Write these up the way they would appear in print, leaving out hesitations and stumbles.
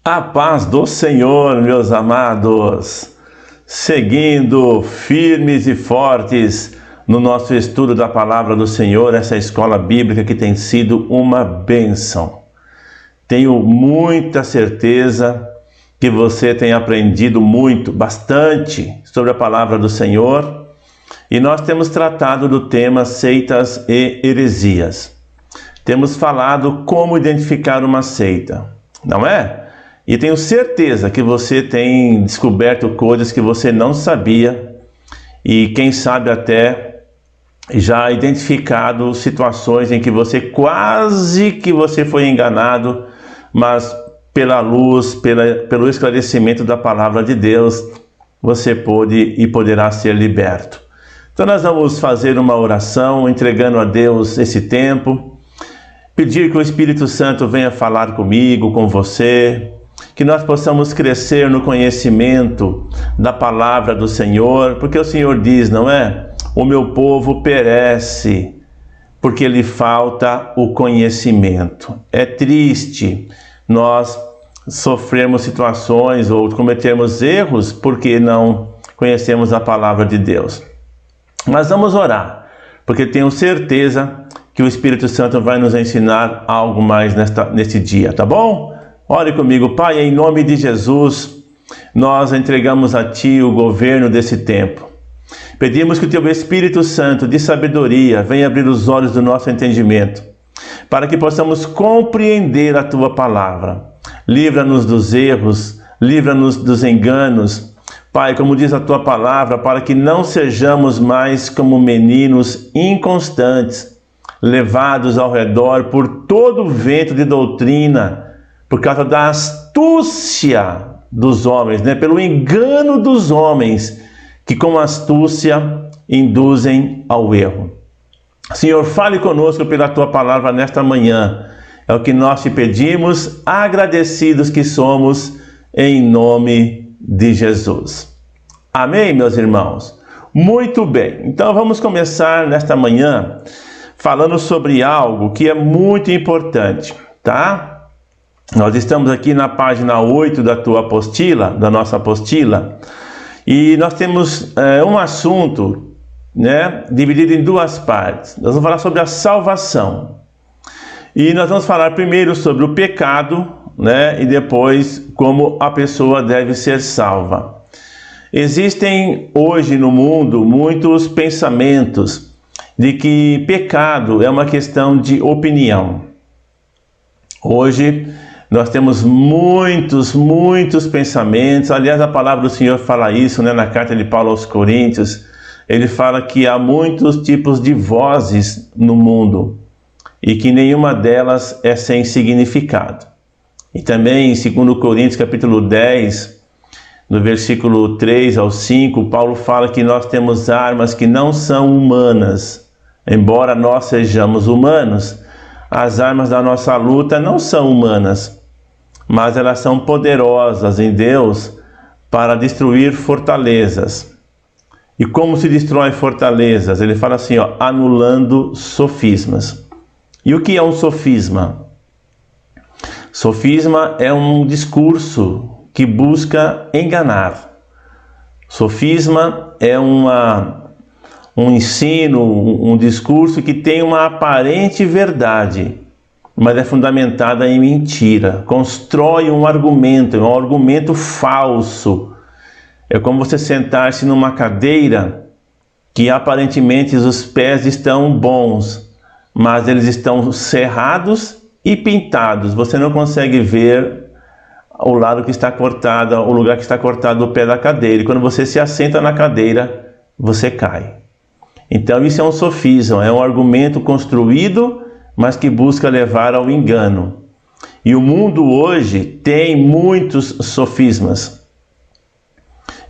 A paz do Senhor, meus amados, seguindo firmes e fortes no nosso estudo da Palavra do Senhor, essa escola bíblica que tem sido uma bênção. Tenho muita certeza que você tem aprendido bastante sobre a Palavra do Senhor, e nós temos tratado do tema seitas e heresias. Temos falado como identificar uma seita, não é? E tenho certeza que você tem descoberto coisas que você não sabia e quem sabe até já identificado situações em que você quase que você foi enganado, mas pela luz, pelo esclarecimento da palavra de Deus, você pôde e poderá ser liberto. Então nós vamos fazer uma oração entregando a Deus esse tempo, pedir que o Espírito Santo venha falar comigo, com você, que nós possamos crescer no conhecimento da palavra do Senhor, porque o Senhor diz, não é? O meu povo perece porque lhe falta o conhecimento. É triste nós sofrermos situações ou cometermos erros porque não conhecemos a palavra de Deus. Mas vamos orar, porque tenho certeza que o Espírito Santo vai nos ensinar algo mais neste dia, tá bom? Ore comigo. Pai, em nome de Jesus, nós entregamos a Ti o governo desse tempo. Pedimos que o Teu Espírito Santo de sabedoria venha abrir os olhos do nosso entendimento, para que possamos compreender a Tua palavra. Livra-nos dos erros, livra-nos dos enganos. Pai, como diz a Tua palavra, para que não sejamos mais como meninos inconstantes, levados ao redor por todo o vento de doutrina, por causa da astúcia dos homens, né? Pelo engano dos homens, que com astúcia induzem ao erro. Senhor, fale conosco pela Tua palavra nesta manhã. É o que nós Te pedimos, agradecidos que somos, em nome de Jesus. Amém, meus irmãos? Muito bem, então vamos começar nesta manhã falando sobre algo que é muito importante, tá? Nós estamos aqui na página 8 da tua apostila, da nossa apostila, e nós temos um assunto, né, dividido em duas partes. Nós vamos falar sobre a salvação. E nós vamos falar primeiro sobre o pecado, né, e depois como a pessoa deve ser salva. Existem hoje no mundo muitos pensamentos de que pecado é uma questão de opinião. Hoje nós temos muitos pensamentos. Aliás, a palavra do Senhor fala isso, né, na carta de Paulo aos Coríntios. Ele fala que há muitos tipos de vozes no mundo e que nenhuma delas é sem significado. E também em 2 Coríntios capítulo 10, no versículo 3 ao 5, Paulo fala que nós temos armas que não são humanas. Embora nós sejamos humanos, as armas da nossa luta não são humanas, mas elas são poderosas em Deus para destruir fortalezas. E como se destrói fortalezas? Ele fala assim, ó, anulando sofismas. E o que é um sofisma? Sofisma é um discurso que busca enganar. Sofisma é um ensino, um discurso que tem uma aparente verdade, mas é fundamentada em mentira. Constrói um argumento falso. É como você sentar-se numa cadeira que aparentemente os pés estão bons, mas eles estão cerrados e pintados. Você não consegue ver o lado que está cortado, o lugar que está cortado do pé da cadeira. E quando você se assenta na cadeira, você cai. Então isso é um sofisma, é um argumento construído, mas que busca levar ao engano. E o mundo hoje tem muitos sofismas.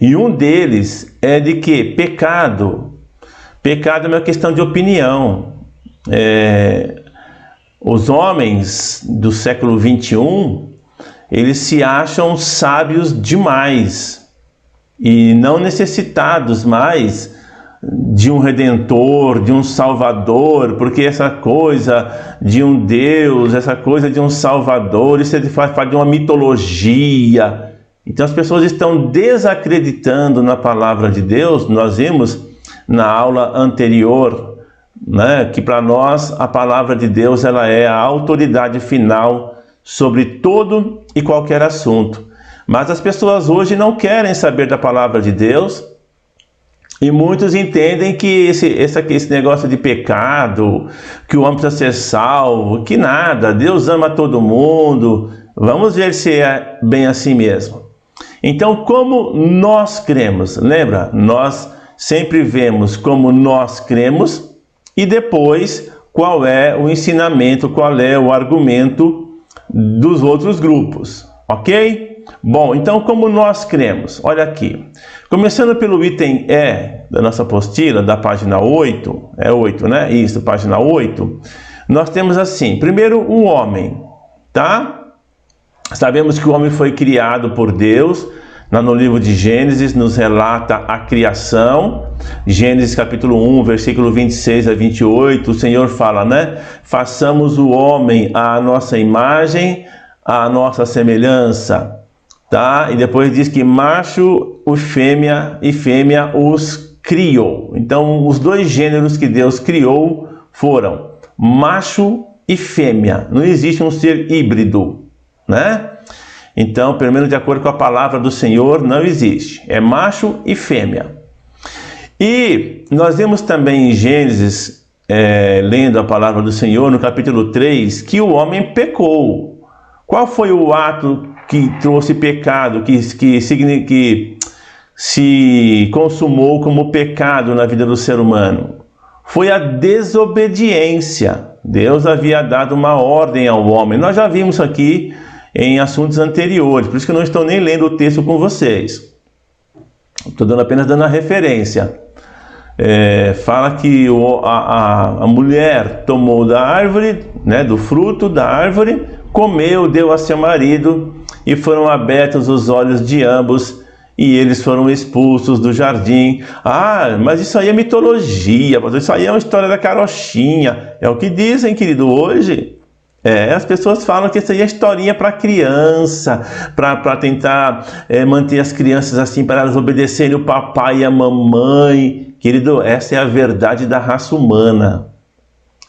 E um deles é de que pecado é uma questão de opinião. Os homens do século 21, eles se acham sábios demais e não necessitados mais de um Redentor, de um Salvador, porque essa coisa de um Deus, essa coisa de um Salvador, isso faz parte de uma mitologia. Então as pessoas estão desacreditando na palavra de Deus. Nós vimos na aula anterior, né, que para nós a palavra de Deus ela é a autoridade final sobre todo e qualquer assunto. Mas as pessoas hoje não querem saber da palavra de Deus, e muitos entendem que esse negócio de pecado, que o homem precisa ser salvo, que nada, Deus ama todo mundo. Vamos ver se é bem assim mesmo. Então, como nós cremos, lembra? Nós sempre vemos como nós cremos e depois qual é o ensinamento, qual é o argumento dos outros grupos, ok? Bom, então como nós cremos? Olha aqui, começando pelo item E da nossa apostila, da página 8, é 8, né? Isso, página 8, nós temos assim, primeiro o homem, tá? Sabemos que o homem foi criado por Deus. No livro de Gênesis nos relata a criação. Gênesis capítulo 1, versículo 26 a 28, o Senhor fala, né? Façamos o homem à nossa imagem, à nossa semelhança, tá? E depois diz que macho e fêmea os criou. Então os dois gêneros que Deus criou foram macho e fêmea. Não existe um ser híbrido, né? Então, pelo menos de acordo com a palavra do Senhor, não existe. É macho e fêmea. E nós vemos também em Gênesis, lendo a palavra do Senhor, no capítulo 3, que o homem pecou. Qual foi o ato que trouxe pecado, que se consumou como pecado na vida do ser humano? Foi a desobediência. Deus havia dado uma ordem ao homem. Nós já vimos aqui em assuntos anteriores, por isso que eu não estou nem lendo o texto com vocês. Estou apenas dando a referência. Fala que a mulher tomou da árvore, né, do fruto da árvore, comeu, deu a seu marido, e foram abertos os olhos de ambos, e eles foram expulsos do jardim. Ah, mas isso aí é mitologia, isso aí é uma história da carochinha. É o que dizem, querido, hoje. As pessoas falam que isso aí é historinha para criança, para tentar manter as crianças assim, para elas obedecerem o papai e a mamãe. Querido, essa é a verdade da raça humana.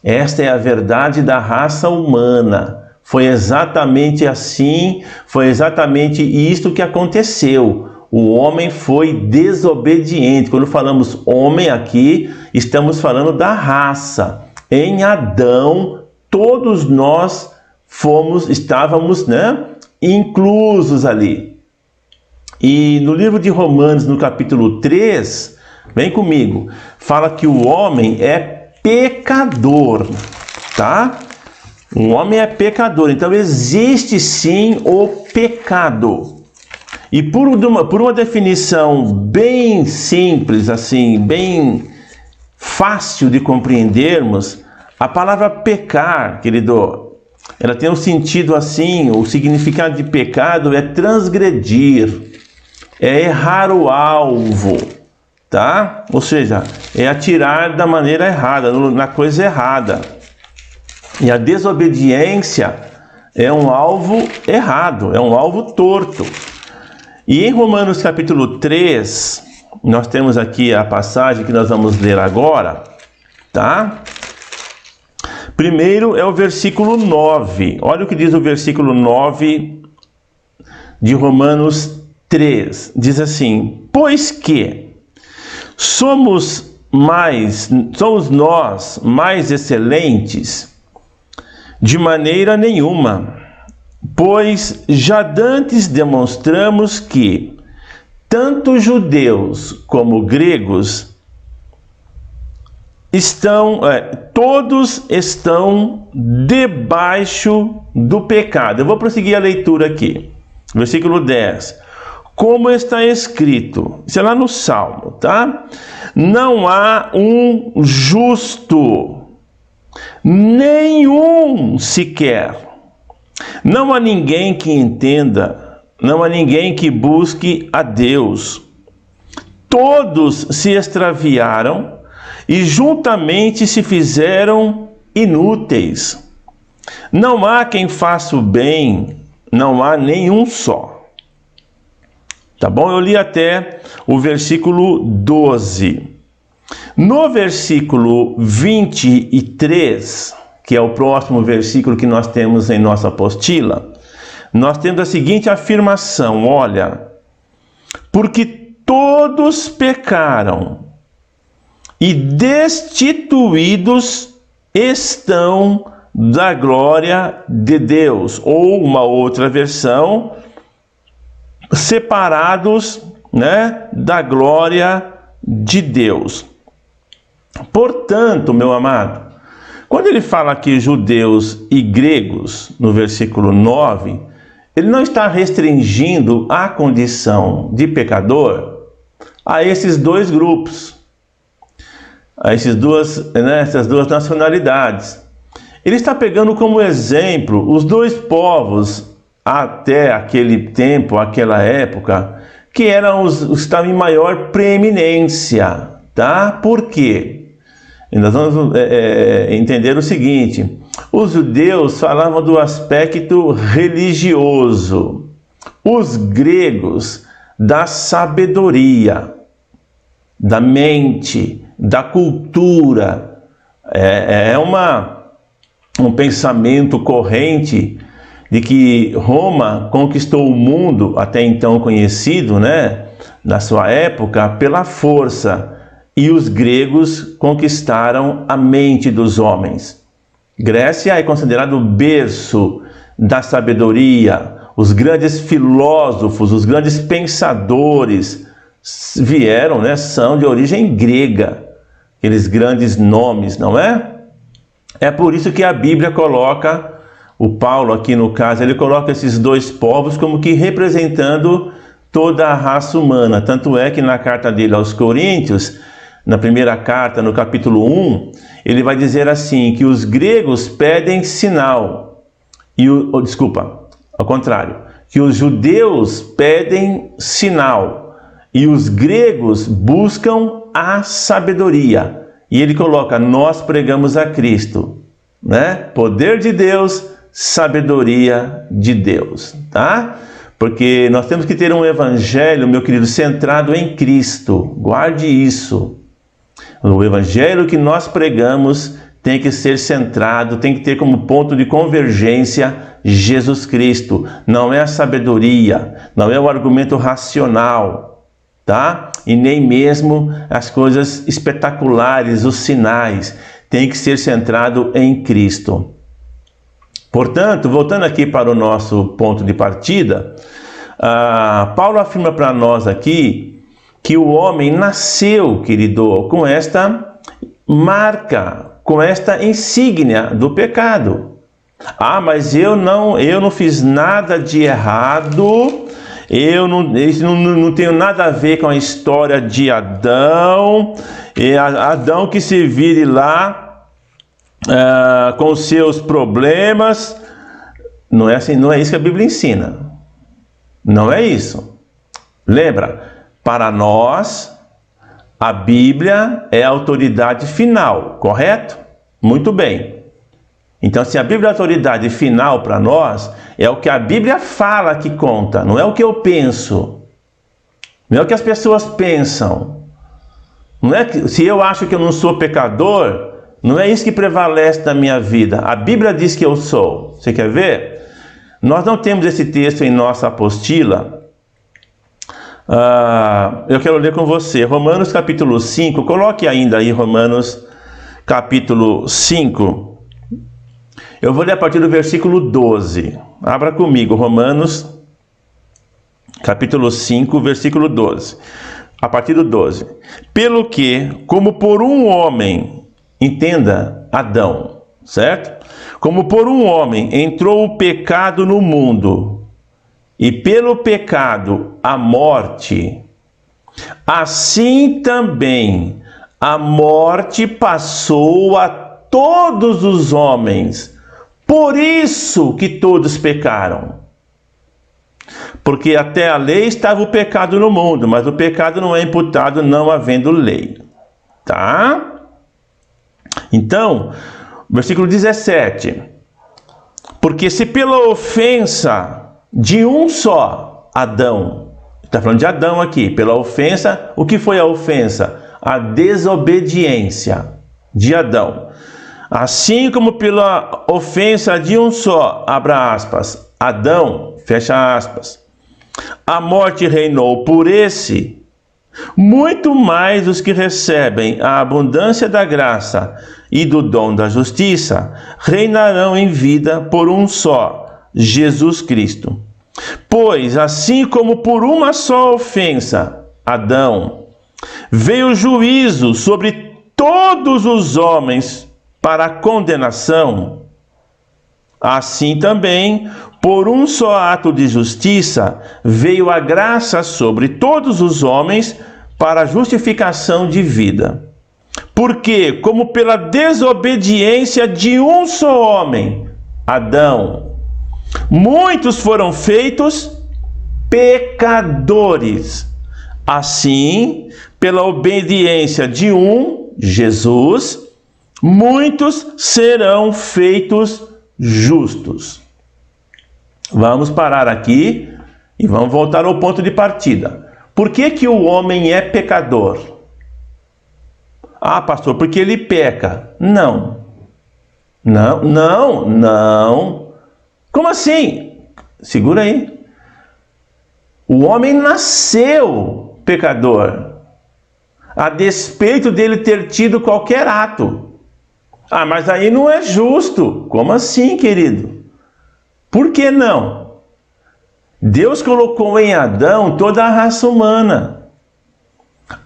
Esta é a verdade da raça humana. Foi exatamente assim, foi exatamente isto que aconteceu. O homem foi desobediente. Quando falamos homem aqui, estamos falando da raça. Em Adão, todos nós estávamos, né, inclusos ali. E no livro de Romanos, no capítulo 3, vem comigo, fala que o homem é pecador, tá? O homem é pecador, então existe sim o pecado. E por uma definição bem simples, assim, bem fácil de compreendermos, a palavra pecar, querido, ela tem um sentido assim, o significado de pecado é transgredir, é errar o alvo, tá? Ou seja, é atirar da maneira errada, na coisa errada. E a desobediência é um alvo errado, é um alvo torto. E em Romanos capítulo 3, nós temos aqui a passagem que nós vamos ler agora, tá? Primeiro é o versículo 9. Olha o que diz o versículo 9 de Romanos 3. Diz assim: pois que somos nós mais excelentes? De maneira nenhuma, pois já dantes demonstramos que tanto judeus como gregos todos estão debaixo do pecado. Eu vou prosseguir a leitura aqui. Versículo 10. Como está escrito, isso é lá no Salmo, tá? Não há um justo, nenhum sequer. Não há ninguém que entenda, não há ninguém que busque a Deus. todos se extraviaram e juntamente se fizeram inúteis. Não há quem faça o bem, não há nenhum só. Tá bom? Eu li até o versículo 12. No versículo 23, que é o próximo versículo que nós temos em nossa apostila, nós temos a seguinte afirmação: olha, porque todos pecaram e destituídos estão da glória de Deus. Ou uma outra versão, separados, né, da glória de Deus. Portanto, meu amado, quando ele fala aqui judeus e gregos, no versículo 9, ele não está restringindo a condição de pecador a esses dois grupos, a essas duas nacionalidades. Ele está pegando como exemplo os dois povos até aquele tempo, aquela época, que eram os que estavam em maior preeminência, tá? Por quê? E nós vamos entender o seguinte: os judeus falavam do aspecto religioso, os gregos da sabedoria, da mente, da cultura. Um pensamento corrente de que Roma conquistou o mundo, até então conhecido, né, na sua época, pela força, e os gregos conquistaram a mente dos homens. Grécia é considerado o berço da sabedoria. Os grandes filósofos, os grandes pensadores vieram, né, são de origem grega, aqueles grandes nomes, não é? É por isso que a Bíblia coloca, o Paulo aqui no caso, ele coloca esses dois povos como que representando toda a raça humana. Tanto é que na carta dele aos Coríntios, na primeira carta, no capítulo 1, ele vai dizer assim, que os gregos pedem sinal, ao contrário, que os judeus pedem sinal, e os gregos buscam a sabedoria. E ele coloca, nós pregamos a Cristo, né? Poder de Deus, sabedoria de Deus, tá? Porque nós temos que ter um evangelho, meu querido, centrado em Cristo. Guarde isso. O evangelho que nós pregamos tem que ser centrado, tem que ter como ponto de convergência Jesus Cristo. Não é a sabedoria, não é o argumento racional, tá? E nem mesmo as coisas espetaculares, os sinais. Tem que ser centrado em Cristo. Portanto, voltando aqui para o nosso ponto de partida, Paulo afirma para nós aqui que o homem nasceu, querido, com esta marca, com essa insígnia do pecado. Mas eu não fiz nada de errado, isso não tem nada a ver com a história de Adão, e Adão que se vire lá com os seus problemas. Não é assim, não é isso que a Bíblia ensina. Não é isso. Lembra? Para nós, a Bíblia é a autoridade final, correto? Muito bem. Então, se a Bíblia é a autoridade final para nós, é o que a Bíblia fala que conta, não é o que eu penso, não é o que as pessoas pensam. Não é que, se eu acho que eu não sou pecador, não é isso que prevalece na minha vida. A Bíblia diz que eu sou. Você quer ver? Nós não temos esse texto em nossa apostila. Eu quero ler com você Romanos capítulo 5, coloque ainda aí Romanos capítulo 5, eu vou ler a partir do versículo 12, abra comigo Romanos capítulo 5, versículo 12, a partir do 12, pelo que, como por um homem, entenda Adão, certo? Como por um homem entrou o pecado no mundo, e pelo pecado a morte, assim também a morte passou a todos os homens, por isso que todos pecaram. Porque até a lei estava o pecado no mundo, mas o pecado não é imputado não havendo lei. Tá? Então, versículo 17. Porque se pela ofensa de um só, Adão, está falando de Adão aqui, pela ofensa, o que foi a ofensa? A desobediência de Adão. Assim como pela ofensa de um só, abra aspas, Adão, fecha aspas, a morte reinou por esse, muito mais os que recebem a abundância da graça e do dom da justiça reinarão em vida por um só, Jesus Cristo. Pois, assim como por uma só ofensa, Adão, veio o juízo sobre todos os homens para a condenação, assim também, por um só ato de justiça, veio a graça sobre todos os homens para a justificação de vida. Porque, como pela desobediência de um só homem, Adão, muitos foram feitos pecadores. Assim, pela obediência de um, Jesus, muitos serão feitos justos. Vamos parar aqui e vamos voltar ao ponto de partida. Por que o homem é pecador? Ah, pastor, porque ele peca. Não. Como assim? Segura aí. O homem nasceu pecador, a despeito dele ter tido qualquer ato. Ah, mas aí não é justo. Como assim, querido? Por que não? Deus colocou em Adão toda a raça humana.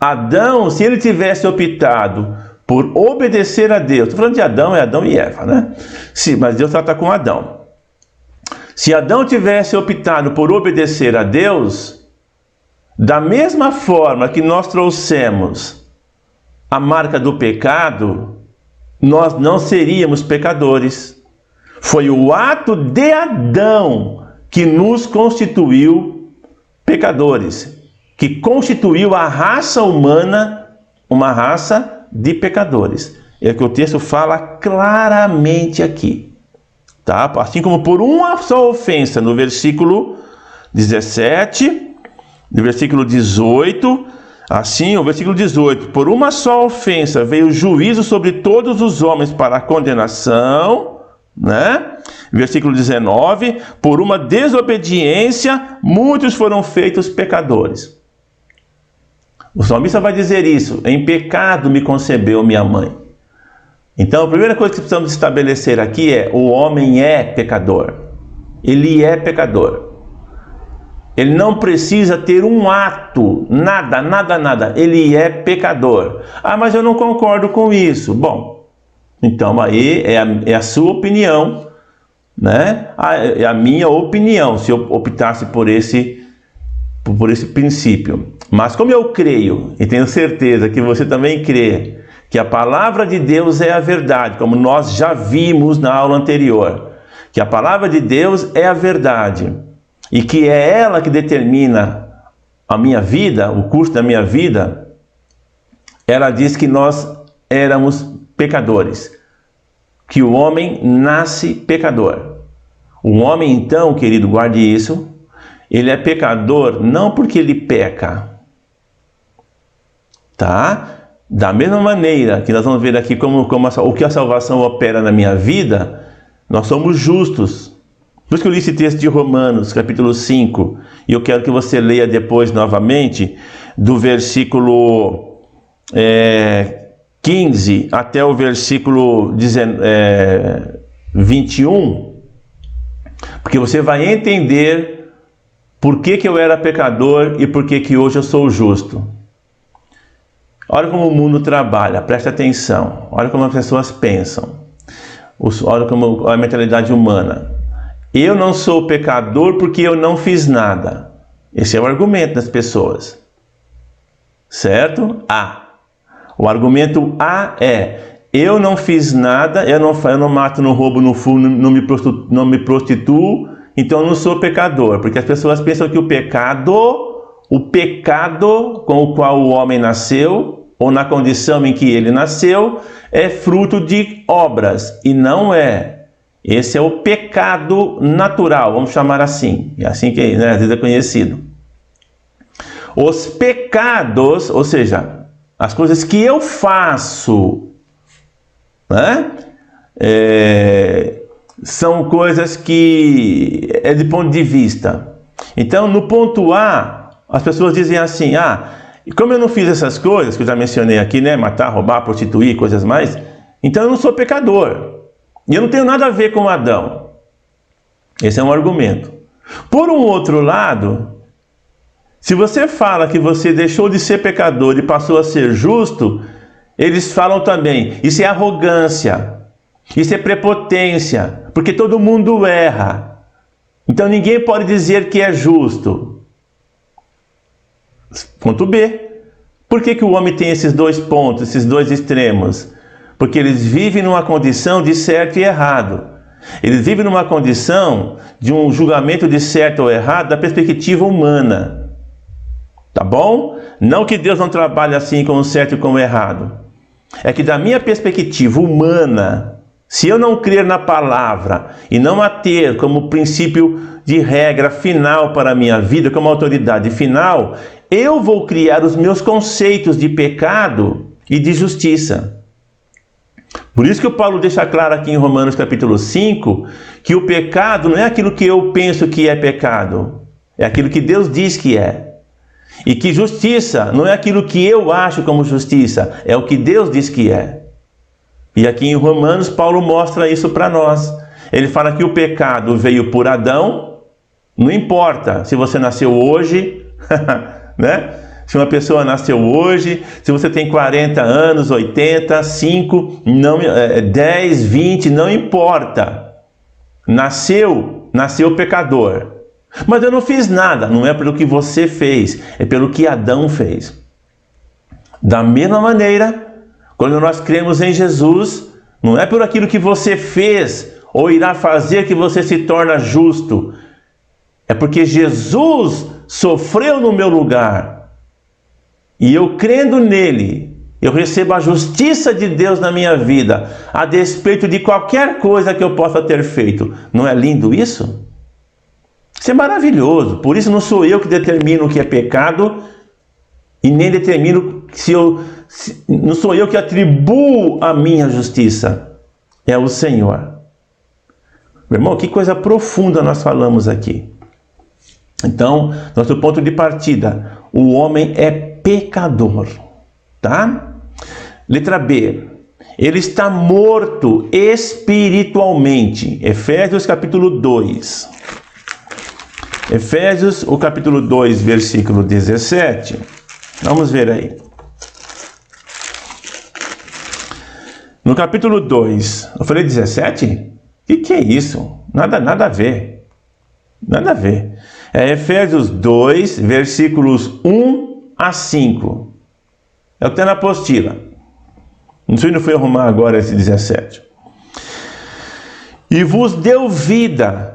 Adão, se ele tivesse optado por obedecer a Deus, estou falando de Adão, é Adão e Eva, né? Sim, mas Deus trata com Adão. Se Adão tivesse optado por obedecer a Deus, da mesma forma que nós trouxemos a marca do pecado, nós não seríamos pecadores. Foi o ato de Adão que nos constituiu pecadores, que constituiu a raça humana uma raça de pecadores. É o que o texto fala claramente aqui. Tá? Assim como por uma só ofensa, no versículo 17, no versículo 18, assim, o versículo 18, por uma só ofensa veio o juízo sobre todos os homens para a condenação, né? Versículo 19, por uma desobediência, muitos foram feitos pecadores. O salmista vai dizer isso: em pecado me concebeu minha mãe. Então, a primeira coisa que precisamos estabelecer aqui é: o homem é pecador. Ele é pecador. Ele não precisa ter um ato, nada. Ele é pecador. Ah, mas eu não concordo com isso. Bom, então aí é a sua opinião, né? É a minha opinião, se eu optasse por esse princípio. Mas como eu creio, e tenho certeza que você também crê, que a palavra de Deus é a verdade, como nós já vimos na aula anterior, que a palavra de Deus é a verdade, e que é ela que determina a minha vida, o curso da minha vida, ela diz que nós éramos pecadores, que o homem nasce pecador. O homem, então, querido, guarde isso, ele é pecador não porque ele peca, tá? Da mesma maneira que nós vamos ver aqui o que a salvação opera na minha vida, nós somos justos. Por isso que eu li esse texto de Romanos, capítulo 5, e eu quero que você leia depois novamente, do versículo 15 até o versículo 21, porque você vai entender por que eu era pecador e por que hoje eu sou justo. Olha como o mundo trabalha, presta atenção, olha como as pessoas pensam, olha como a mentalidade humana. Eu não sou pecador porque eu não fiz nada. Esse é o argumento das pessoas. Certo? A. O argumento A é: eu não fiz nada, eu não mato, não roubo, não fumo, não me prostituo então eu não sou pecador, porque as pessoas pensam que o pecado com o qual o homem nasceu, ou na condição em que ele nasceu, é fruto de obras, e não é. Esse é o pecado natural, vamos chamar assim, é assim que, né, às vezes é conhecido. Os pecados, ou seja, as coisas que eu faço, né, são coisas que é de ponto de vista. Então, no ponto A, as pessoas dizem assim, como eu não fiz essas coisas que eu já mencionei aqui, né, matar, roubar, prostituir, coisas mais, então eu não sou pecador. E eu não tenho nada a ver com Adão. Esse é um argumento. Por um outro lado, se você fala que você deixou de ser pecador e passou a ser justo, eles falam também, isso é arrogância, isso é prepotência, porque todo mundo erra. Então ninguém pode dizer que é justo. Ponto B. Por que o homem tem esses dois pontos, esses dois extremos? Porque eles vivem numa condição de certo e errado. Eles vivem numa condição de um julgamento de certo ou errado da perspectiva humana. Tá bom? Não que Deus não trabalhe assim com o certo e com o errado. É que da minha perspectiva humana, se eu não crer na palavra e não a ter como princípio de regra final para a minha vida, como autoridade final, eu vou criar os meus conceitos de pecado e de justiça. Por isso que o Paulo deixa claro aqui em Romanos capítulo 5, que o pecado não é aquilo que eu penso que é pecado, é aquilo que Deus diz que é. E que justiça não é aquilo que eu acho como justiça, é o que Deus diz que é. E aqui em Romanos, Paulo mostra isso para nós. Ele fala que o pecado veio por Adão, não importa se você nasceu hoje, né? Se uma pessoa nasceu hoje, se você tem 40 anos, 80, 5, 10, 20, não importa. Nasceu pecador. Mas eu não fiz nada, não é pelo que você fez, é pelo que Adão fez. Da mesma maneira, quando nós cremos em Jesus, não é por aquilo que você fez ou irá fazer que você se torna justo. É porque Jesus sofreu no meu lugar. E eu crendo nele, eu recebo a justiça de Deus na minha vida, a despeito de qualquer coisa que eu possa ter feito. Não é lindo isso? Isso é maravilhoso. Por isso não sou eu que determino o que é pecado e nem determino não sou eu que atribuo a minha justiça. É o Senhor. Meu irmão, que coisa profunda nós falamos aqui. Então, nosso ponto de partida, o homem é pecador, tá? Letra B, ele está morto espiritualmente. Efésios capítulo 2. Efésios, o capítulo 2, versículo 17. Vamos ver aí. No capítulo 2, eu falei 17? O que é isso? Nada a ver. Nada a ver. É Efésios 2, versículos 1 a 5. É o que está na apostila. Não sei se não foi arrumar agora esse 17. E vos deu vida.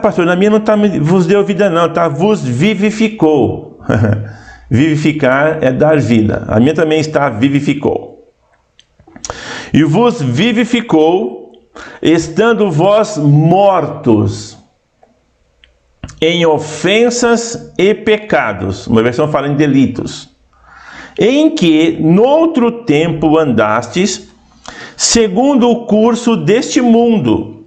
Pastor, na minha não está vos deu vida não, está vos vivificou. Vivificar é dar vida. A minha também está vivificou. E vos vivificou, estando vós mortos em ofensas e pecados. Uma versão fala em delitos. Em que, noutro tempo, andastes, segundo o curso deste mundo,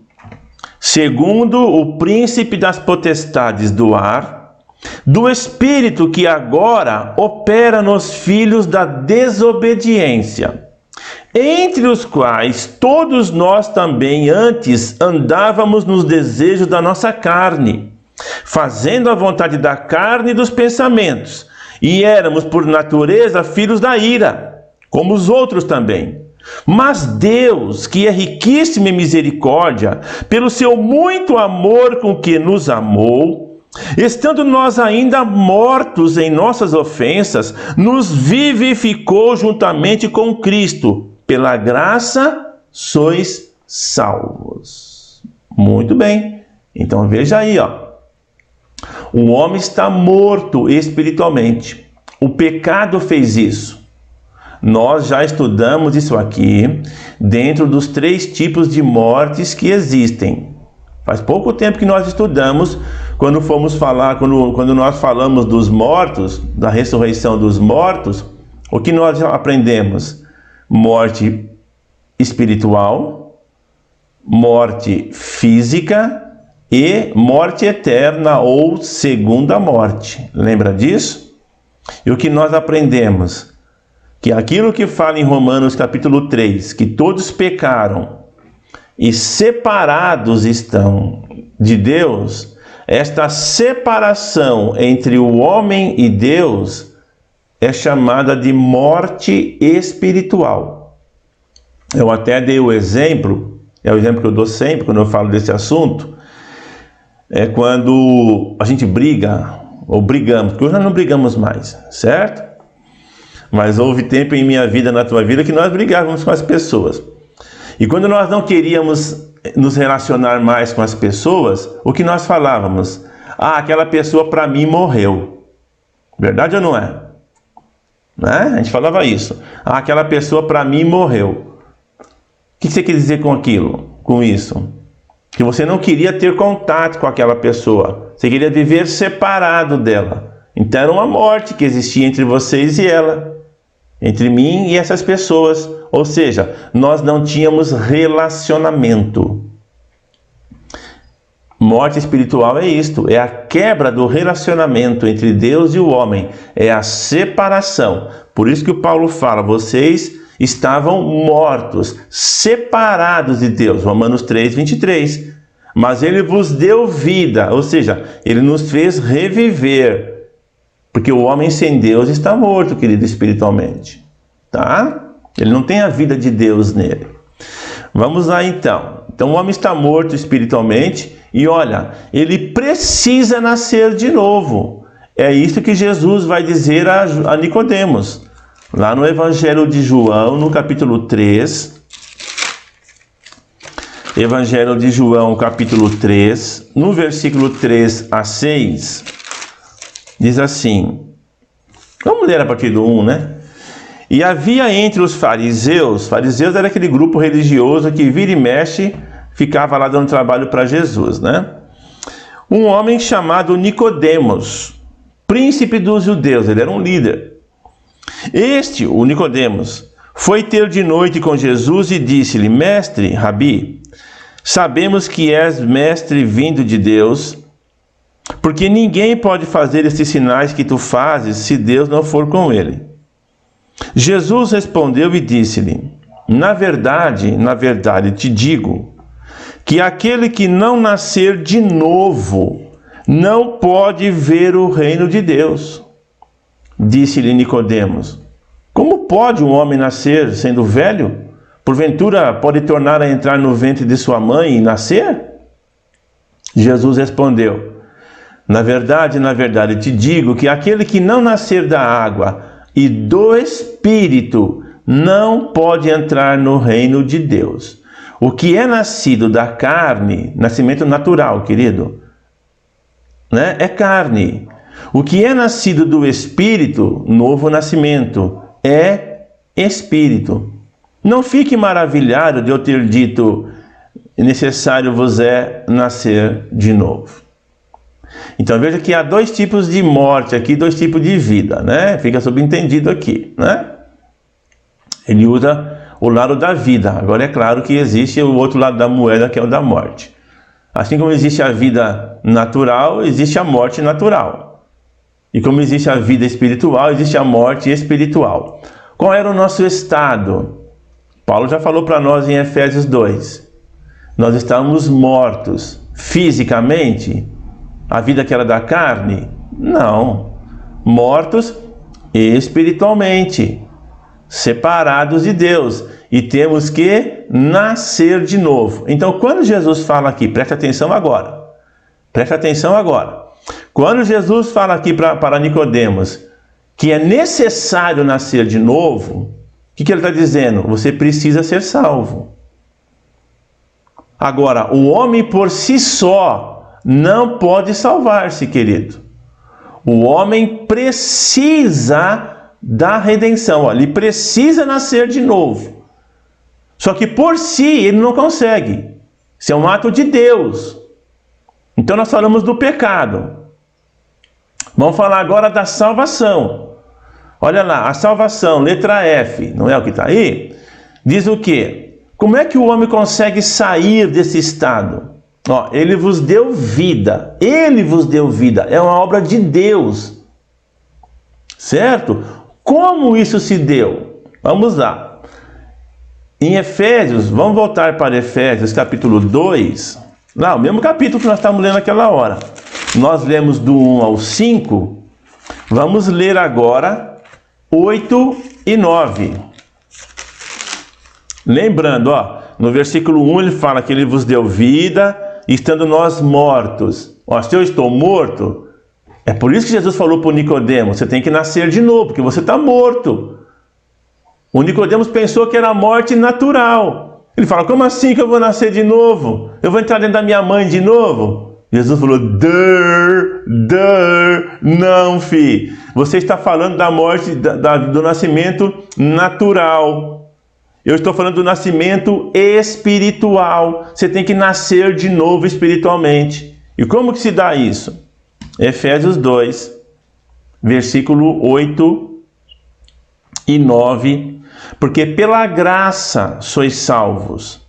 segundo o príncipe das potestades do ar, do espírito que agora opera nos filhos da desobediência, entre os quais todos nós também antes andávamos nos desejos da nossa carne, fazendo a vontade da carne e dos pensamentos, e éramos por natureza filhos da ira, como os outros também. Mas Deus, que é riquíssimo em misericórdia, pelo seu muito amor com que nos amou, estando nós ainda mortos em nossas ofensas, nos vivificou juntamente com Cristo. Pela graça sois salvos. Muito bem. Então veja aí, ó. O homem está morto espiritualmente. O pecado fez isso. Nós já estudamos isso aqui dentro dos 3 tipos de mortes que existem. Faz pouco tempo que nós estudamos, quando nós falamos dos mortos, da ressurreição dos mortos, o que nós já aprendemos? Morte espiritual, morte física e morte eterna ou segunda morte. Lembra disso? E o que nós aprendemos? Que aquilo que fala em Romanos capítulo 3, que todos pecaram e separados estão de Deus, esta separação entre o homem e Deus é chamada de morte espiritual. Eu até dei o exemplo, é o exemplo que eu dou sempre quando eu falo desse assunto, é quando a gente briga, ou brigamos, porque hoje nós não brigamos mais, certo? Mas houve tempo em minha vida, na tua vida, que nós brigávamos com as pessoas. E quando nós não queríamos nos relacionar mais com as pessoas, o que nós falávamos? Ah, aquela pessoa para mim morreu. Verdade ou não é? Né? A gente falava isso. Ah, aquela pessoa para mim morreu. O que você quer dizer com aquilo? Com isso? Que você não queria ter contato com aquela pessoa. Você queria viver separado dela. Então era uma morte que existia entre vocês e ela. Entre mim e essas pessoas. Ou seja, nós não tínhamos relacionamento. Morte espiritual é isto, é a quebra do relacionamento entre Deus e o homem, é a separação. Por isso que o Paulo fala, vocês estavam mortos, separados de Deus, Romanos 3, 23. Mas ele vos deu vida, ou seja, ele nos fez reviver. Porque o homem sem Deus está morto, querido, espiritualmente. Tá? Ele não tem a vida de Deus nele. Vamos lá então. Então o homem está morto espiritualmente e olha, ele precisa nascer de novo. É isso que Jesus vai dizer a Nicodemos. Lá no Evangelho de João, no capítulo 3. Evangelho de João, capítulo 3, no versículo 3 a 6. Diz assim, vamos ler a partir do 1, né? E havia entre os fariseus era aquele grupo religioso que vira e mexe, ficava lá dando trabalho para Jesus, né? Um homem chamado Nicodemos, príncipe dos judeus, ele era um líder. O Nicodemos, foi ter de noite com Jesus e disse-lhe, mestre, Rabi, sabemos que és mestre vindo de Deus, porque ninguém pode fazer estes sinais que tu fazes se Deus não for com ele. Jesus respondeu e disse-lhe, na verdade te digo, que aquele que não nascer de novo não pode ver o reino de Deus. Disse-lhe Nicodemos, como pode um homem nascer sendo velho? Porventura pode tornar a entrar no ventre de sua mãe e nascer? Jesus respondeu, na verdade te digo que aquele que não nascer da água e do Espírito não pode entrar no reino de Deus. O que é nascido da carne, nascimento natural, querido, né? É carne. O que é nascido do Espírito, novo nascimento, é Espírito. Não fique maravilhado de eu ter dito, necessário vos é nascer de novo. Então veja que há 2 tipos de morte aqui, 2 tipos de vida, né? Fica subentendido aqui, né? Ele usa o lado da vida. Agora é claro que existe o outro lado da moeda, que é o da morte. Assim como existe a vida natural, existe a morte natural. E como existe a vida espiritual, existe a morte espiritual. Qual era o nosso estado? Paulo já falou para nós em Efésios 2. Nós estávamos mortos fisicamente. A vida que era da carne? Não. Mortos espiritualmente. Separados de Deus. E temos que nascer de novo. Então, quando Jesus fala aqui, presta atenção agora. Presta atenção agora. Quando Jesus fala aqui para Nicodemos que é necessário nascer de novo, o que ele está dizendo? Você precisa ser salvo. Agora, o homem por si só não pode salvar-se, querido. O homem precisa da redenção, ele precisa nascer de novo. Só que por si ele não consegue. Isso é um ato de Deus. Então nós falamos do pecado. Vamos falar agora da salvação. Olha lá, a salvação, letra F, não é o que está aí? Diz o quê? Como é que o homem consegue sair desse estado? Ele vos deu vida. Ele vos deu vida. É uma obra de Deus. Certo? Como isso se deu? Vamos lá. Em Efésios, vamos voltar para Efésios capítulo 2. Lá, o mesmo capítulo que nós estávamos lendo naquela hora. Nós lemos do 1 ao 5. Vamos ler agora 8 e 9. Lembrando, no versículo 1 ele fala que ele vos deu vida, estando nós mortos. Se eu estou morto, é por isso que Jesus falou para o Nicodemos, você tem que nascer de novo, porque você está morto. O Nicodemos pensou que era morte natural. Ele fala, como assim que eu vou nascer de novo? Eu vou entrar dentro da minha mãe de novo? Jesus falou, não, filho. Você está falando da morte, do nascimento natural. Eu estou falando do nascimento espiritual. Você tem que nascer de novo espiritualmente. E como que se dá isso? Efésios 2, versículo 8 e 9. Porque pela graça sois salvos,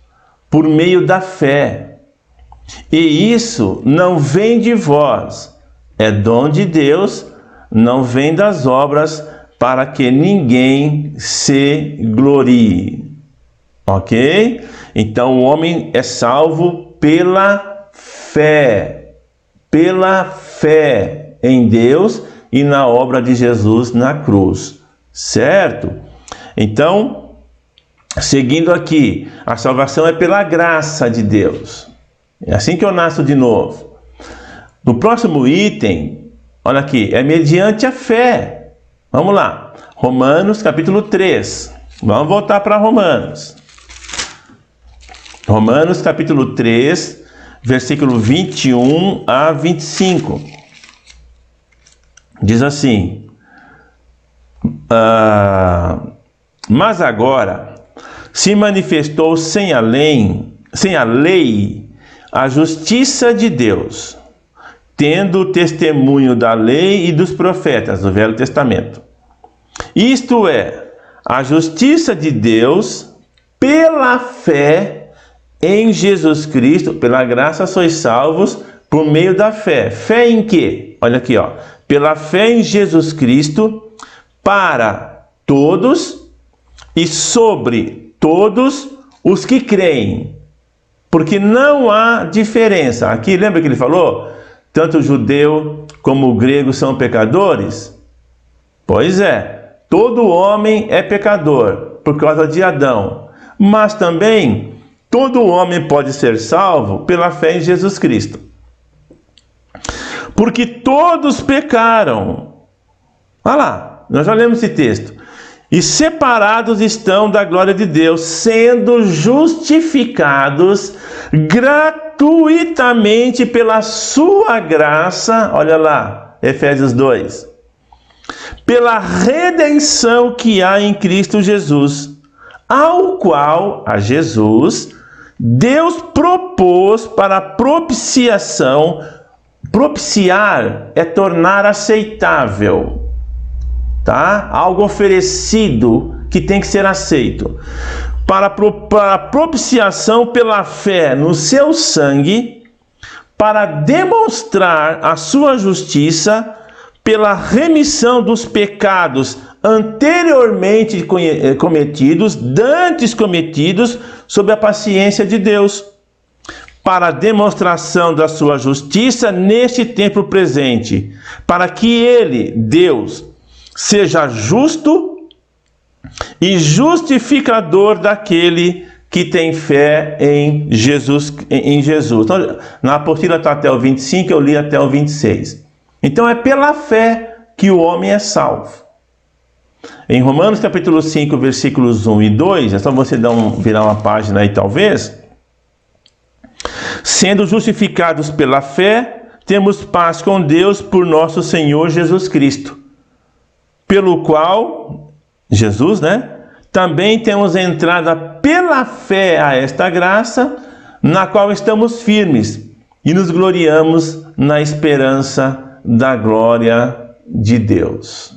por meio da fé. E isso não vem de vós, é dom de Deus, não vem das obras, para que ninguém se glorie. Ok? Então o homem é salvo pela fé em Deus e na obra de Jesus na cruz. Certo? Então, seguindo aqui, a salvação é pela graça de Deus. É assim que eu nasço de novo. No próximo item, olha aqui, é mediante a fé. Vamos lá. Romanos capítulo 3. Vamos voltar para Romanos. Romanos capítulo 3, versículo 21 a 25. Diz assim: mas agora se manifestou sem a lei, a justiça de Deus, tendo o testemunho da lei e dos profetas do Velho Testamento. Isto é, a justiça de Deus pela fé em Jesus Cristo, pela graça sois salvos por meio da fé. Fé em quê? Olha aqui, pela fé em Jesus Cristo, para todos e sobre todos os que creem. Porque não há diferença. Aqui, lembra que ele falou? Tanto o judeu como o grego são pecadores? Pois é, todo homem é pecador por causa de Adão. Mas também todo homem pode ser salvo pela fé em Jesus Cristo. Porque todos pecaram. Olha lá, nós já lemos esse texto. E separados estão da glória de Deus, sendo justificados gratuitamente pela sua graça. Olha lá, Efésios 2. Pela redenção que há em Cristo Jesus, ao qual, a Jesus, Deus propôs para propiciação. Propiciar é tornar aceitável, tá? Algo oferecido que tem que ser aceito. Para propiciação pela fé no seu sangue, para demonstrar a sua justiça pela remissão dos pecados anteriormente cometidos, dantes cometidos, sob a paciência de Deus, para a demonstração da sua justiça neste tempo presente, para que ele, Deus, seja justo e justificador daquele que tem fé em Jesus. Então, na apostila está até o 25, eu li até o 26. Então é pela fé que o homem é salvo. Em Romanos capítulo 5, versículos 1 e 2, é só você virar uma página aí talvez. Sendo justificados pela fé, temos paz com Deus por nosso Senhor Jesus Cristo, pelo qual, Jesus, também temos entrada pela fé a esta graça, na qual estamos firmes e nos gloriamos na esperança da glória de Deus.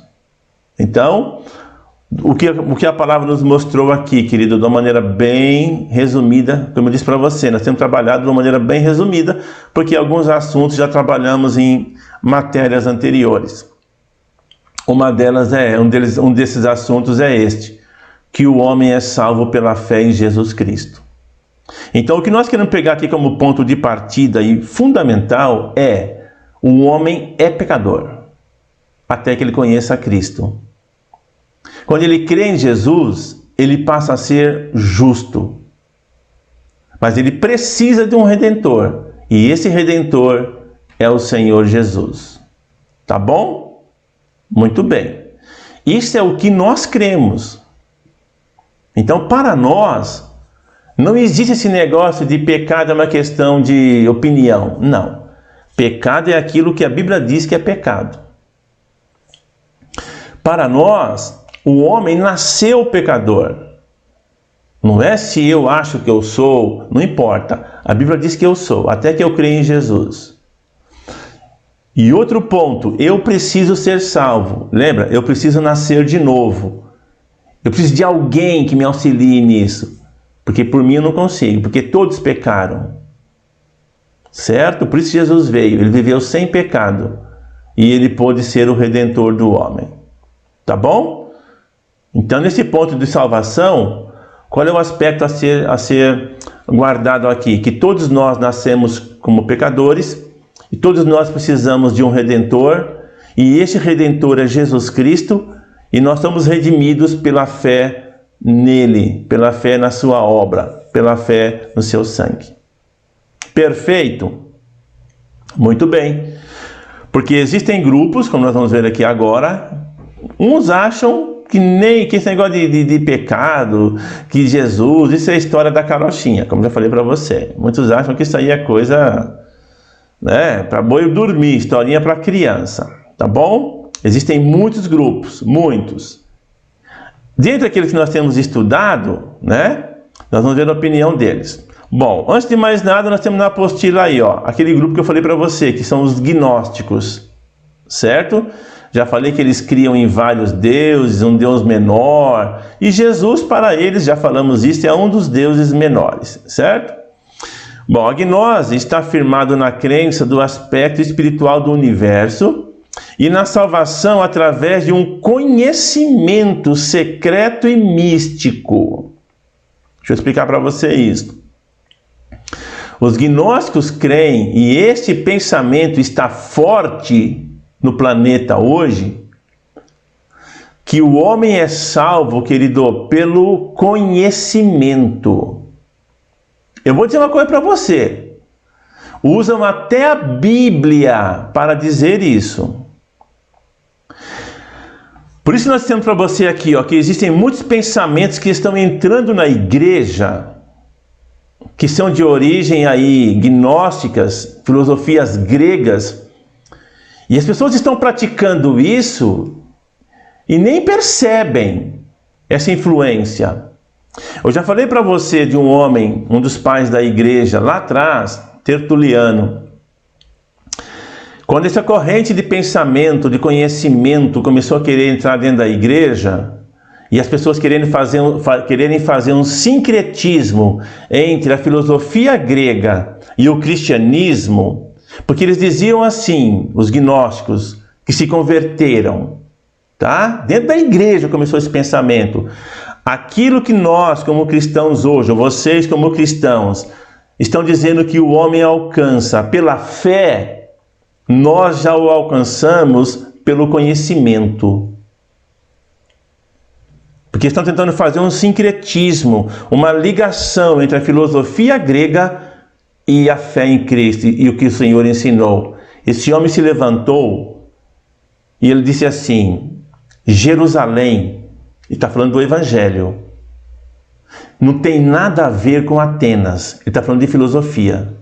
Então, o que a palavra nos mostrou aqui, querido, de uma maneira bem resumida, como eu disse para você, nós temos trabalhado de uma maneira bem resumida, porque alguns assuntos já trabalhamos em matérias anteriores. Uma delas um desses assuntos é este, que o homem é salvo pela fé em Jesus Cristo. Então, o que nós queremos pegar aqui como ponto de partida e fundamental é: o homem é pecador, até que ele conheça Cristo. Quando ele crê em Jesus, ele passa a ser justo. Mas ele precisa de um Redentor. E esse Redentor é o Senhor Jesus. Tá bom? Muito bem. Isso é o que nós cremos. Então, para nós, não existe esse negócio de pecado é uma questão de opinião. Não. Pecado é aquilo que a Bíblia diz que é pecado. Para nós, o homem nasceu pecador. Não é se eu acho que eu sou, não importa. A Bíblia diz que eu sou, até que eu creio em Jesus. E outro ponto, eu preciso ser salvo. Lembra? Eu preciso nascer de novo. Eu preciso de alguém que me auxilie nisso. Porque por mim eu não consigo, porque todos pecaram. Certo? Por isso Jesus veio, ele viveu sem pecado. E ele pôde ser o Redentor do homem. Tá bom? Então, nesse ponto de salvação, qual é o aspecto a ser guardado aqui? Que todos nós nascemos como pecadores e todos nós precisamos de um Redentor, e esse Redentor é Jesus Cristo, e nós somos redimidos pela fé nele, pela fé na sua obra, pela fé no seu sangue. Perfeito? Muito bem. Porque existem grupos, como nós vamos ver aqui agora, uns acham que esse negócio de pecado, que Jesus, isso é a história da carochinha, como já falei para você. Muitos acham que isso aí é coisa, para boi dormir, historinha para criança, tá bom? Existem muitos grupos, muitos. Dentre aqueles que nós temos estudado, nós vamos ver a opinião deles. Bom, antes de mais nada, nós temos na apostila aí, aquele grupo que eu falei para você, que são os gnósticos, certo? Já falei que eles criam em vários deuses, um deus menor. E Jesus, para eles, já falamos isso, é um dos deuses menores, certo? Bom, a gnose está firmado na crença do aspecto espiritual do universo e na salvação através de um conhecimento secreto e místico. Deixa eu explicar para você isso. Os gnósticos creem, e este pensamento está forte no planeta hoje, que o homem é salvo, querido, pelo conhecimento. Eu vou dizer uma coisa para você. Usam até a Bíblia para dizer isso. Por isso nós temos para você aqui, que existem muitos pensamentos que estão entrando na igreja, que são de origem aí gnósticas, filosofias gregas, e as pessoas estão praticando isso e nem percebem essa influência. Eu já falei para você de um homem, um dos pais da igreja, lá atrás, Tertuliano. Quando essa corrente de pensamento, de conhecimento começou a querer entrar dentro da igreja, e as pessoas quererem fazer um sincretismo entre a filosofia grega e o cristianismo, porque eles diziam assim, os gnósticos, que se converteram, tá? Dentro da igreja começou esse pensamento. Aquilo que nós, como cristãos hoje, ou vocês como cristãos, estão dizendo que o homem alcança pela fé, nós já o alcançamos pelo conhecimento. Porque estão tentando fazer um sincretismo, uma ligação entre a filosofia grega e a fé em Cristo e o que o Senhor ensinou. Esse homem se levantou e ele disse assim: Jerusalém, ele está falando do Evangelho, não tem nada a ver com Atenas, ele está falando de filosofia.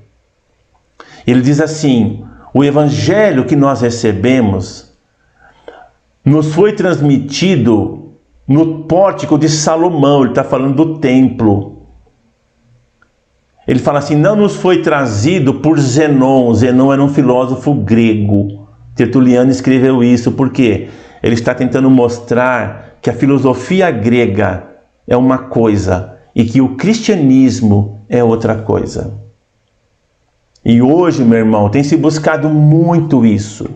Ele diz assim: o evangelho que nós recebemos nos foi transmitido no pórtico de Salomão. Ele está falando do templo. Ele fala assim: não nos foi trazido por Zenon. Zenon era um filósofo grego. Tertuliano escreveu isso porque ele está tentando mostrar que a filosofia grega é uma coisa e que o cristianismo é outra coisa. E hoje, meu irmão, tem se buscado muito isso.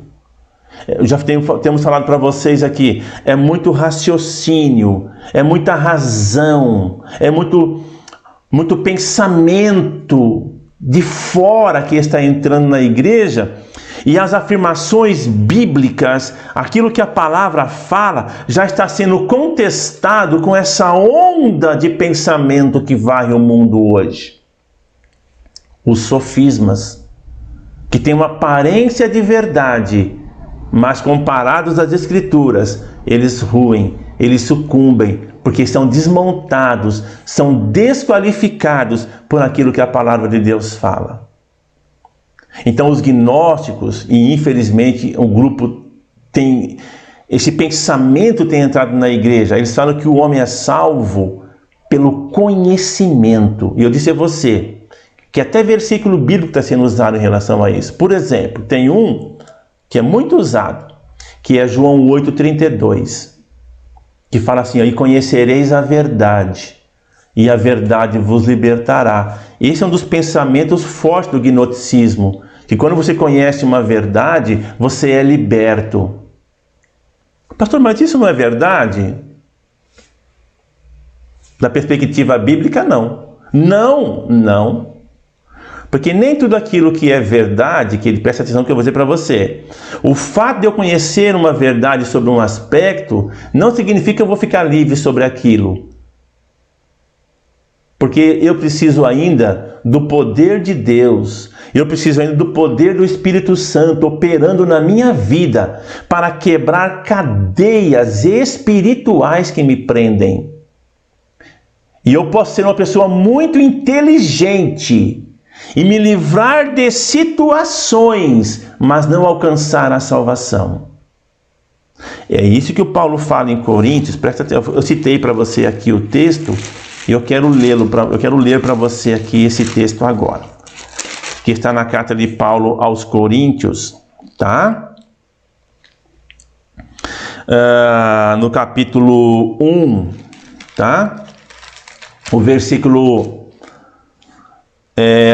Temos falado para vocês aqui, é muito raciocínio, é muita razão, é muito pensamento de fora que está entrando na igreja, e as afirmações bíblicas, aquilo que a palavra fala, já está sendo contestado com essa onda de pensamento que varre o mundo hoje. Os sofismas, que têm uma aparência de verdade, mas comparados às Escrituras, eles ruem, eles sucumbem, porque são desmontados, são desqualificados por aquilo que a palavra de Deus fala. Então os gnósticos, e infelizmente um grupo tem, esse pensamento tem entrado na igreja, eles falam que o homem é salvo pelo conhecimento. E eu disse a você, que até versículo bíblico está sendo usado em relação a isso. Por exemplo, tem um que é muito usado, que é João 8,32, que fala assim: e conhecereis a verdade, e a verdade vos libertará. Esse é um dos pensamentos fortes do gnosticismo, que quando você conhece uma verdade, você é liberto. Pastor, mas isso não é verdade? Da perspectiva bíblica, não. Não. Porque nem tudo aquilo que é verdade, que ele presta atenção que eu vou dizer para você. O fato de eu conhecer uma verdade sobre um aspecto, não significa que eu vou ficar livre sobre aquilo. Porque eu preciso ainda do poder de Deus, eu preciso ainda do poder do Espírito Santo operando na minha vida para quebrar cadeias espirituais que me prendem. E eu posso ser uma pessoa muito inteligente e me livrar de situações, mas não alcançar a salvação. É isso que o Paulo fala em Coríntios. Presta atenção, eu citei para você aqui o texto, e eu quero ler para você aqui esse texto agora, que está na carta de Paulo aos Coríntios, tá? No capítulo 1, tá? O versículo...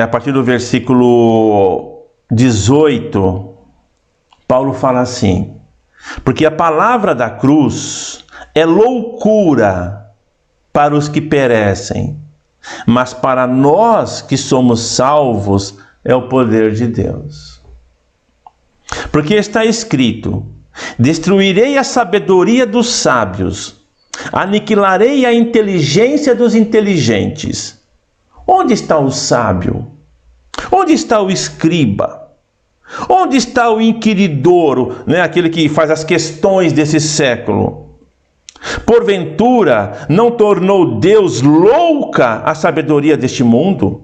a partir do versículo 18, Paulo fala assim: porque a palavra da cruz é loucura para os que perecem, mas para nós que somos salvos é o poder de Deus. Porque está escrito: destruirei a sabedoria dos sábios, aniquilarei a inteligência dos inteligentes. Onde está o sábio? Onde está o escriba? Onde está o inquiridor, aquele que faz as questões desse século? Porventura, não tornou Deus louca a sabedoria deste mundo?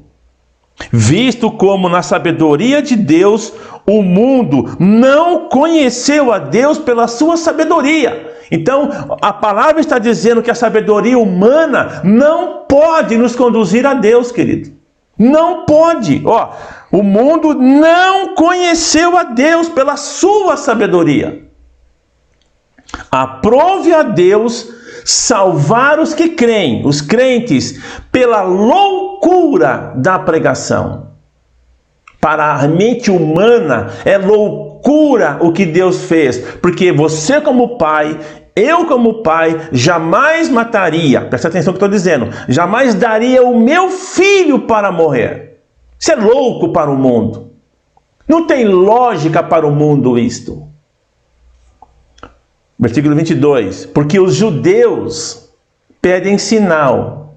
Visto como na sabedoria de Deus, o mundo não conheceu a Deus pela sua sabedoria. Então, a palavra está dizendo que a sabedoria humana não pode nos conduzir a Deus, querido. Não pode. O mundo não conheceu a Deus pela sua sabedoria. Aprove a Deus salvar os que creem, os crentes, pela loucura da pregação. Para a mente humana é loucura o que Deus fez, porque você como pai, eu como pai, jamais mataria, presta atenção no que eu estou dizendo, jamais daria o meu filho para morrer. Isso é louco para o mundo. Não tem lógica para o mundo isto. Versículo 22, porque os judeus pedem sinal,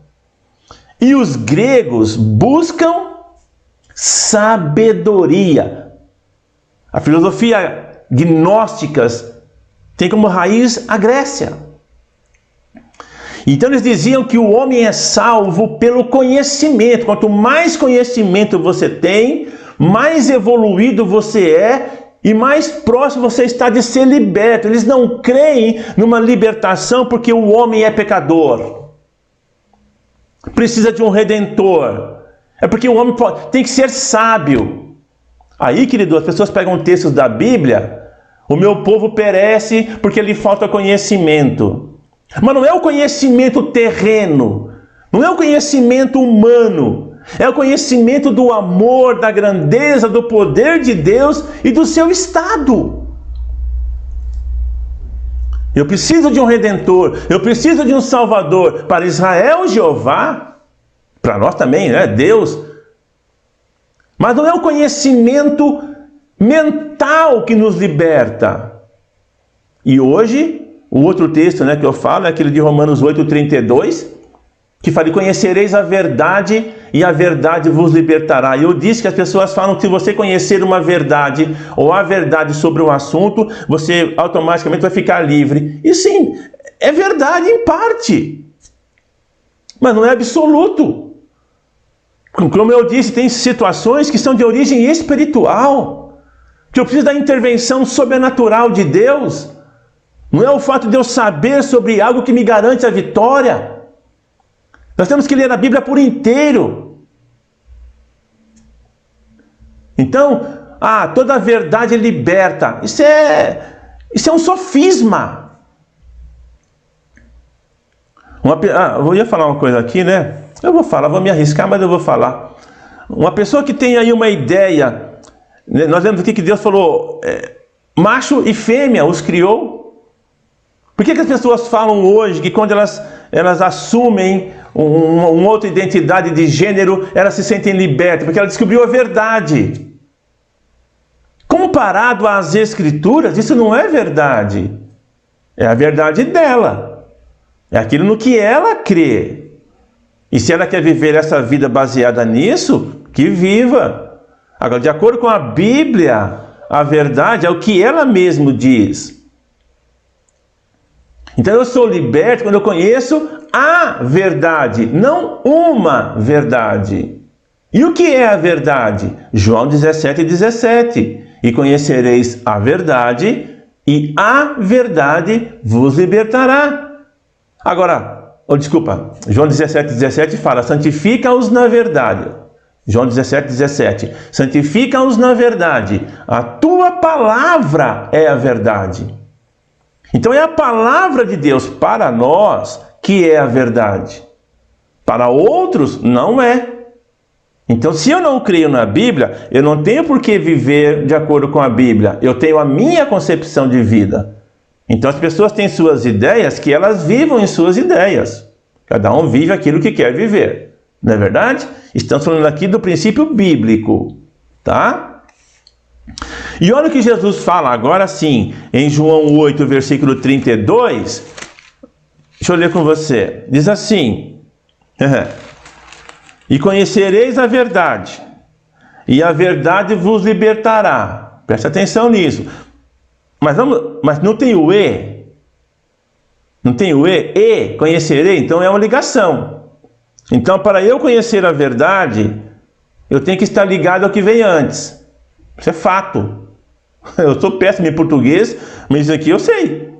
e os gregos buscam sabedoria. A filosofia gnóstica tem como raiz a Grécia. Então eles diziam que o homem é salvo pelo conhecimento. Quanto mais conhecimento você tem, mais evoluído você é e mais próximo você está de ser liberto. Eles não creem numa libertação porque o homem é pecador. Precisa de um redentor. É porque o homem tem que ser sábio. Aí, querido, as pessoas pegam textos da Bíblia. O meu povo perece porque lhe falta conhecimento. Mas não é o conhecimento terreno. Não é o conhecimento humano. É o conhecimento do amor, da grandeza, do poder de Deus e do seu estado. Eu preciso de um redentor. Eu preciso de um salvador. Para Israel, Jeová. Para nós também, né? Deus. Mas não é o conhecimento mental que nos liberta. E hoje, o outro texto, né, que eu falo é aquele de Romanos 8:32, que fala: conhecereis a verdade e a verdade vos libertará. E eu disse que as pessoas falam que se você conhecer uma verdade ou a verdade sobre um assunto, você automaticamente vai ficar livre. E sim, é verdade em parte, mas não é absoluto. Como eu disse, tem situações que são de origem espiritual, que eu preciso da intervenção sobrenatural de Deus. Não é o fato de eu saber sobre algo que me garante a vitória. Nós temos que ler a Bíblia por inteiro. Então, toda a verdade liberta. Isso é um sofisma. Eu ia falar uma coisa aqui, né? Eu vou me arriscar, mas eu vou falar. Uma pessoa que tem aí uma ideia, né? Nós vemos aqui que Deus falou, macho e fêmea os criou. Por que as pessoas falam hoje que quando elas assumem uma outra identidade de gênero, elas se sentem libertas? Porque ela descobriu a verdade. Comparado às Escrituras, isso não é verdade. É a verdade dela. É aquilo no que ela crê. E se ela quer viver essa vida baseada nisso, que viva. Agora, de acordo com a Bíblia, a verdade é o que ela mesma diz. Então eu sou liberto quando eu conheço a verdade, não uma verdade. E o que é a verdade? João 17:17. E conhecereis a verdade, e a verdade vos libertará. Agora, João 17:17 fala, santifica-os na verdade. João 17:17. Santifica-os na verdade. A tua palavra é a verdade. Então é a palavra de Deus para nós que é a verdade. Para outros, não é. Então, se eu não creio na Bíblia, eu não tenho por que viver de acordo com a Bíblia. Eu tenho a minha concepção de vida. Então, as pessoas têm suas ideias, que elas vivam em suas ideias. Cada um vive aquilo que quer viver. Não é verdade? Estamos falando aqui do princípio bíblico. Tá? E olha o que Jesus fala agora sim, em João 8, versículo 32. Deixa eu ler com você. Diz assim: e conhecereis a verdade, e a verdade vos libertará. Presta atenção nisso. Mas não tem o e. Não tem o e, conhecerei, então é uma ligação. Então, para eu conhecer a verdade, eu tenho que estar ligado ao que vem antes. Isso é fato. Eu sou péssimo em português, mas isso aqui eu sei.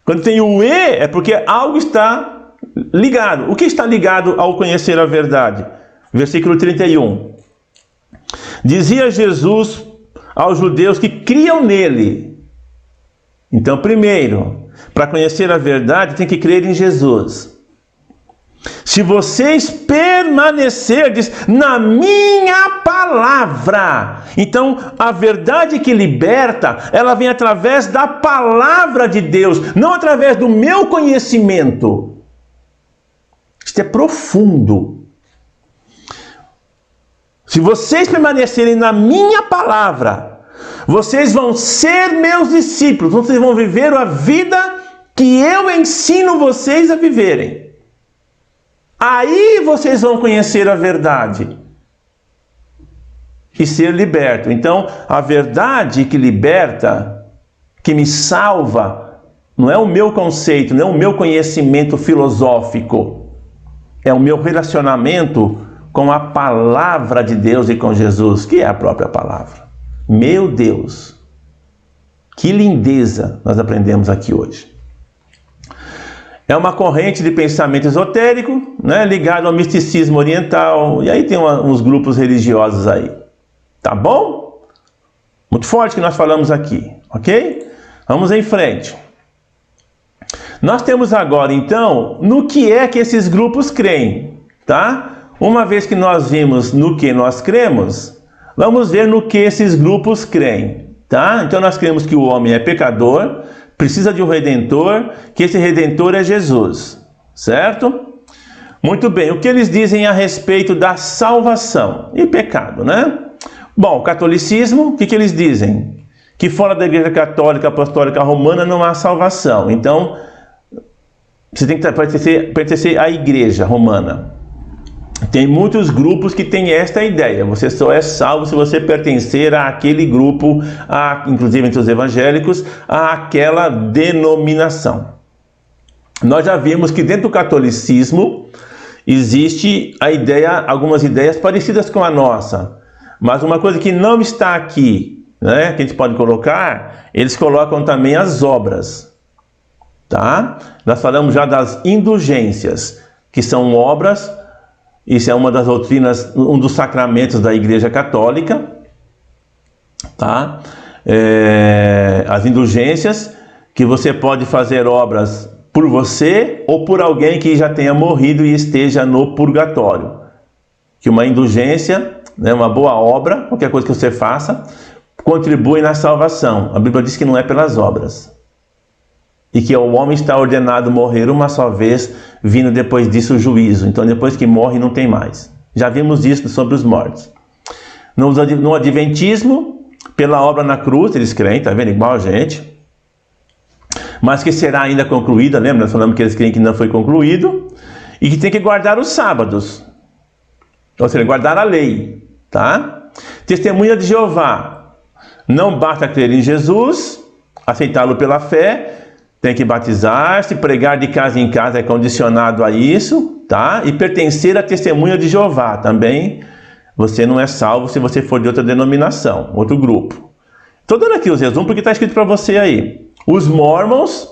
Quando tem o e, é porque algo está ligado. O que está ligado ao conhecer a verdade? Versículo 31. Dizia Jesus aos judeus que criam nele. Então, primeiro, para conhecer a verdade, tem que crer em Jesus. Se vocês permanecerdes na minha palavra, então a verdade que liberta, ela vem através da palavra de Deus, não através do meu conhecimento. Isto é profundo. Se vocês permanecerem na minha palavra, vocês vão ser meus discípulos, vocês vão viver a vida que eu ensino vocês a viverem. Aí vocês vão conhecer a verdade e ser liberto. Então, a verdade que liberta, que me salva, não é o meu conceito, não é o meu conhecimento filosófico. É o meu relacionamento com a palavra de Deus e com Jesus, que é a própria palavra. Meu Deus, que lindeza nós aprendemos aqui hoje. É uma corrente de pensamento esotérico, né, ligado ao misticismo oriental, e aí tem uns grupos religiosos aí. Tá bom? Muito forte que nós falamos aqui, ok? Vamos em frente. Nós temos agora, então, no que é que esses grupos creem, tá? Uma vez que nós vimos no que nós cremos, vamos ver no que esses grupos creem, tá? Então nós cremos que o homem é pecador, precisa de um Redentor, que esse Redentor é Jesus, certo? Muito bem, o que eles dizem a respeito da salvação e pecado, né? Bom, o catolicismo, o que eles dizem? Que fora da Igreja Católica Apostólica Romana não há salvação. Então, você tem que pertencer à Igreja Romana. Tem muitos grupos que têm esta ideia. Você só é salvo se você pertencer àquele grupo, inclusive entre os evangélicos, àquela denominação. Nós já vimos que dentro do catolicismo existe algumas ideias parecidas com a nossa. Mas uma coisa que não está aqui, né, que a gente pode colocar, eles colocam também as obras. Tá? Nós falamos já das indulgências, que são obras. Isso é uma das doutrinas, um dos sacramentos da Igreja Católica, tá? As indulgências, que você pode fazer obras por você ou por alguém que já tenha morrido e esteja no purgatório. Que uma indulgência, né, uma boa obra, qualquer coisa que você faça, contribui na salvação. A Bíblia diz que não é pelas obras. E que o homem está ordenado morrer uma só vez, vindo depois disso o juízo. Então depois que morre não tem mais. Já vimos isso sobre os mortos. No adventismo, pela obra na cruz, eles creem, tá vendo? Igual a gente. Mas que será ainda concluída, lembra? Nós falamos que eles creem que não foi concluído. E que tem que guardar os sábados. Ou seja, guardar a lei, tá? Testemunha de Jeová. Não basta crer em Jesus, aceitá-lo pela fé. Tem que batizar-se, pregar de casa em casa é condicionado a isso, tá? E pertencer à testemunha de Jeová também. Você não é salvo se você for de outra denominação, outro grupo. Estou dando aqui os resumos porque está escrito para você aí. Os mormons,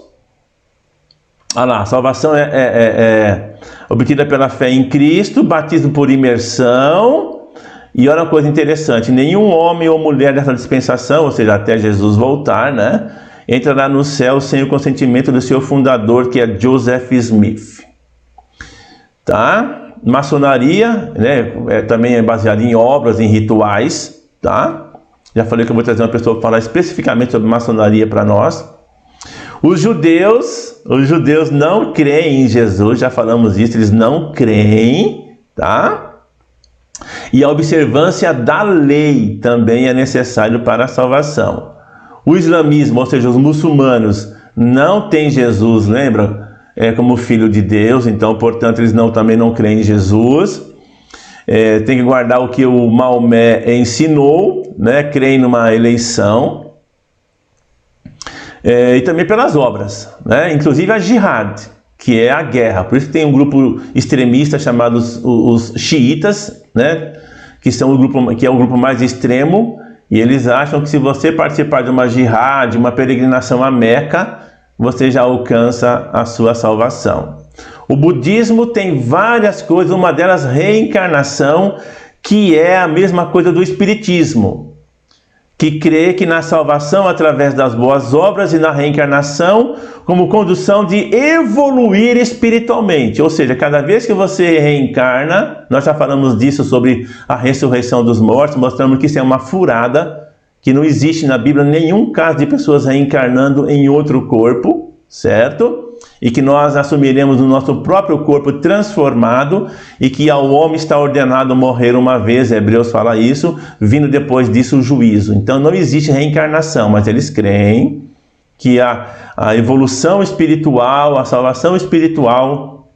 olha lá, salvação é obtida pela fé em Cristo, batismo por imersão. E olha uma coisa interessante, nenhum homem ou mulher dessa dispensação, ou seja, até Jesus voltar, né? Entrará no céu sem o consentimento do seu fundador, que é Joseph Smith. Tá? Maçonaria, né, também é baseada em obras, em rituais. Tá? Já falei que eu vou trazer uma pessoa para falar especificamente sobre maçonaria para nós. Os judeus não creem em Jesus, já falamos isso, eles não creem. Tá? E a observância da lei também é necessário para a salvação. O islamismo, ou seja, os muçulmanos, não têm Jesus, lembra? Como filho de Deus, então, portanto, eles também não creem em Jesus. Tem que guardar o que o Maomé ensinou, né? Creem numa eleição. E também pelas obras, né? Inclusive a jihad, que é a guerra. Por isso que tem um grupo extremista chamado os xiitas, né? Que é o grupo mais extremo. E eles acham que se você participar de uma jihad, de uma peregrinação a Meca, você já alcança a sua salvação. O budismo tem várias coisas, uma delas reencarnação, que é a mesma coisa do espiritismo, que crê que na salvação através das boas obras e na reencarnação como condução de evoluir espiritualmente. Ou seja, cada vez que você reencarna, nós já falamos disso sobre a ressurreição dos mortos, mostramos que isso é uma furada, que não existe na Bíblia nenhum caso de pessoas reencarnando em outro corpo, certo? E que nós assumiremos o nosso próprio corpo transformado e que ao homem está ordenado morrer uma vez, Hebreus fala isso, vindo depois disso o juízo. Então não existe reencarnação, mas eles creem que a evolução espiritual, a salvação espiritual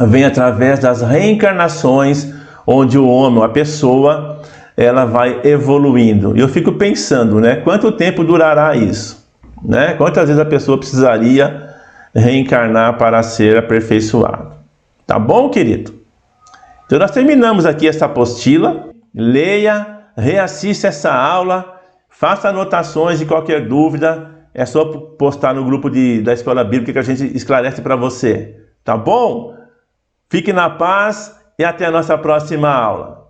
vem através das reencarnações, onde o homem, a pessoa, ela vai evoluindo. E eu fico pensando, né, quanto tempo durará isso? Né? Quantas vezes a pessoa precisaria reencarnar para ser aperfeiçoado? Tá bom, querido? Então nós terminamos aqui essa apostila. Leia, reassista essa aula, faça anotações e qualquer dúvida é só postar no grupo da Escola Bíblica que a gente esclarece para você. Tá bom? Fique na paz e até a nossa próxima aula.